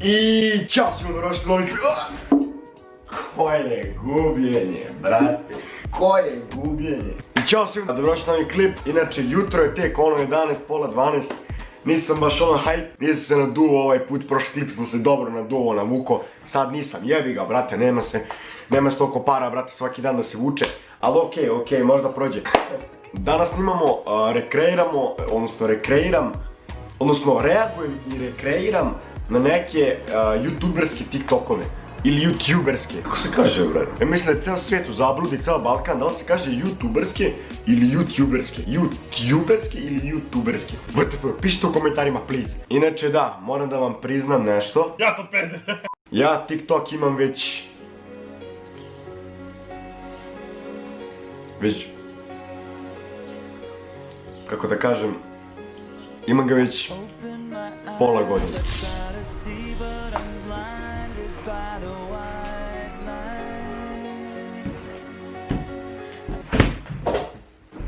I ćao svima, dobrodošli novi klip. Koje gubljenje, brate. Koje gubljenje. I ćao svima, dobrodošli novi klip. Inače, jutro je tek ono 11, pola 12. Nisam baš ono hype, nisam se naduo ovaj put, prošli klip sam se dobro naduo, navuko. Sad nisam, jebi ga, brate, nema se toliko para, brate, svaki dan da se vuče. Ali okej, možda prođe. Danas snimamo, reagujem i rekreiram na neke youtuberske tiktokove. Ili youtuberske. Kako se kaže, brate? Ja mislim da je ceo svijet u zabludi, ceo Balkan, da li se kaže youtuberske ili youtuberske? Youtuberske ili youtuberske? WTF, pišite u komentarima, please. Inače da, moram da vam priznam nešto. Ja sam ped. Ja TikTok imam već... Kako da kažem... Imam ga već... pola godine.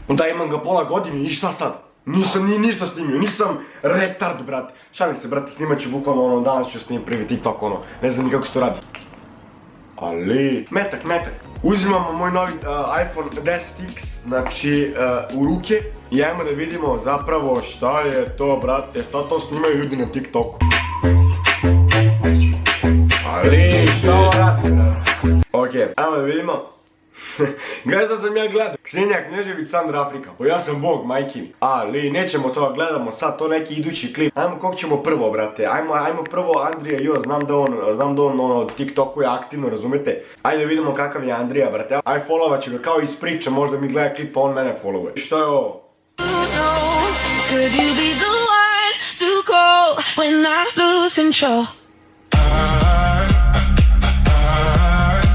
Da, imam ga pola godine i šta sad? Nisam ni ništa snimio, nisam retard, brate. Šalim se, brate, snimat ću bukvalno ono, danas ću snimati prvi TikTok, ono, ne znam ni kako se to radi. Ali... Metak. Uzimamo moj novi iPhone XS, znači, u ruke i ajmo da vidimo zapravo šta je to, brate, šta to snimaju ljudi na TikToku. Ali, šta ovo radi, brate? Okej, ajmo da vidimo. Gledaj šta sam ja gledao. Ksenija Knežević, Sandra Afrika. Pa ja sam bog, majki mi. Ali nećemo to, gledamo sad to neki idući klip. Ajmo kog ćemo prvo, brate. Ajmo prvo Andrija Jo, znam da on ono TikToku je aktivno, razumete? Ajde vidimo kakav je Andrija, brate. Aj followat ću ga kao iz priče, možda mi gleda klip pa on mene followuje. Šta je ovo?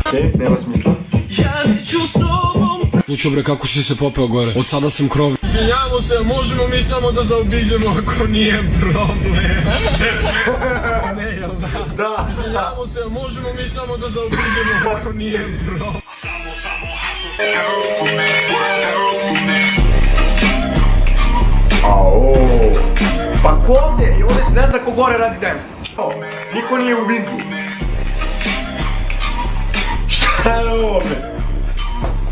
Okej, nema smisla. Slučao bre, kako si se popeo gore, od sada sam krov. Izvinjamo se, možemo mi samo da zaobiđemo ako nije problem. Ne, jel da? Da. Izvinjamo se, možemo mi samo da zaobiđemo ako nije problem. Pa ko ovdje? I ovdje se ne zna ko gore radi dance. Niko nije u vindlu. Šta je ovo, bre?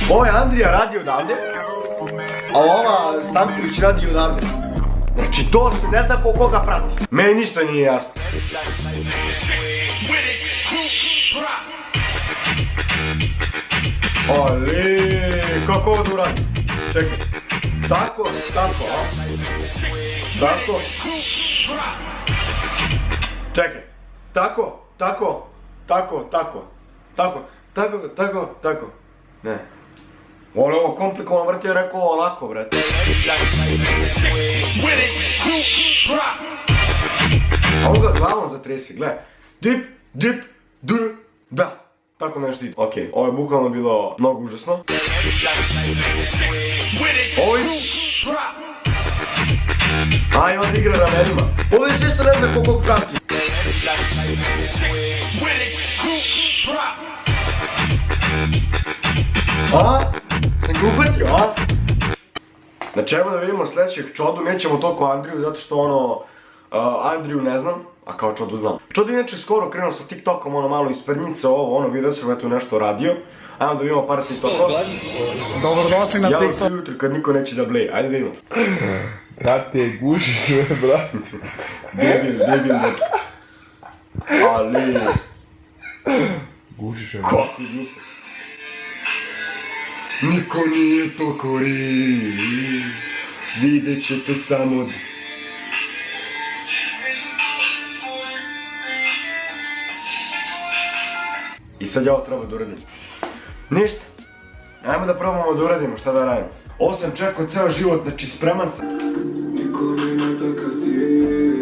Ovo je Andrija radi odavde, a ova Stanković radi odavde. Znači to se ne zna ko koga prati. Meni ništa nije jasno. Ali, kako ovo da uradi? Čekaj. Tako, a? Tako. Čekaj. Tako. Ne. On je ovo komplikovano, vrti je rekao ovako, brate. A ovo ga glavom zatresi, gledaj. Dip, da. Tako nešto ide. Okej, ovo je bukvalno bilo mnogo užasno. Ovo je... A, i on igra ramenima. Ovo je sve što ne zna kog prati. A? Sam ga uhvatio, a? Znači, evo da vidimo sljedećeg Čodu, nećemo toliko Andriju, zato što ono... Andriju ne znam, a kao Čodu znam. Čodu inače skoro krenuo sa TikTokom, ono malo iz Pernjice, ono vidio sam tu nešto radio. Ajmo da vidimo par TikTokova. Dobrodošli na TikTok. Ja jutro kad niko neće da bleje, ajde da vidimo. Brate, gušiš me, brate. Debil, dečko. Ali... Gušiš me, kako glupo. Niko nije toliko riv, vidjet ćete samo... I sad ja ovo treba da uradim. Ništa. Ajmo da probamo da uradimo, šta da radimo. Ovo sam čekao ceo život, znači spreman sam. Niko nema takav stil,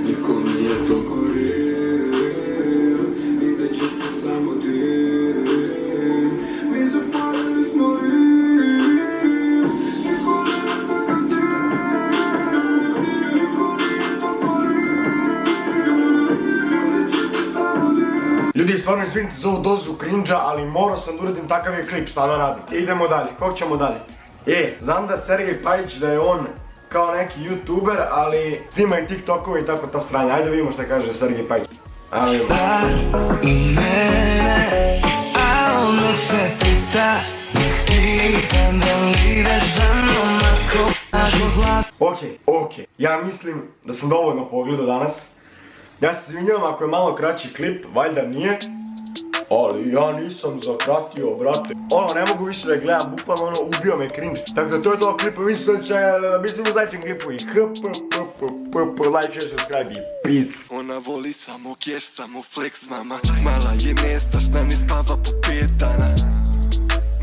niko nije toliko riv, vidjet ćete samo dim. Mi zaparili smo riv, niko nema takav stil, niko nije toliko riv, vidjet ćete samo dim. Ljudi, stvarno izvinite za ovu dozu cringe-a, ali morao sam da uradim takav je klip, šta da radim. Idemo dalje, kog ćemo dalje? Znam da Sergej Pajić da je on kao neki youtuber, ali snima i tiktokove i tako ta sranja. Ajde vidimo šta kaže Sergej Pajić. Ajde vidimo. A odmah se pita ti da li ideš za mnom ako kažu zlat. Okej, ja mislim da sam dovoljno pogledao danas. Ja se izvinjavam ako je malo kraći klip, valjda nije. Ali ja nisam zakratio, brate. Ne mogu više da gledam, bukvalno ubio me cringe. Tako da to je to klipa, mislim u sljedećem klipu i like, share, subscribe i peace. Ona voli samo cash, samo flex, mama. Mala je nestašna, ne spava po 5 dana.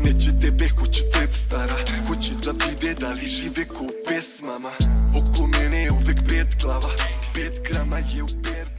Neće tebe, hoće trep stara. Hoće da vide da li žive ko pesmama. Oko mene je uvek 5 glava, 5 grama je u per.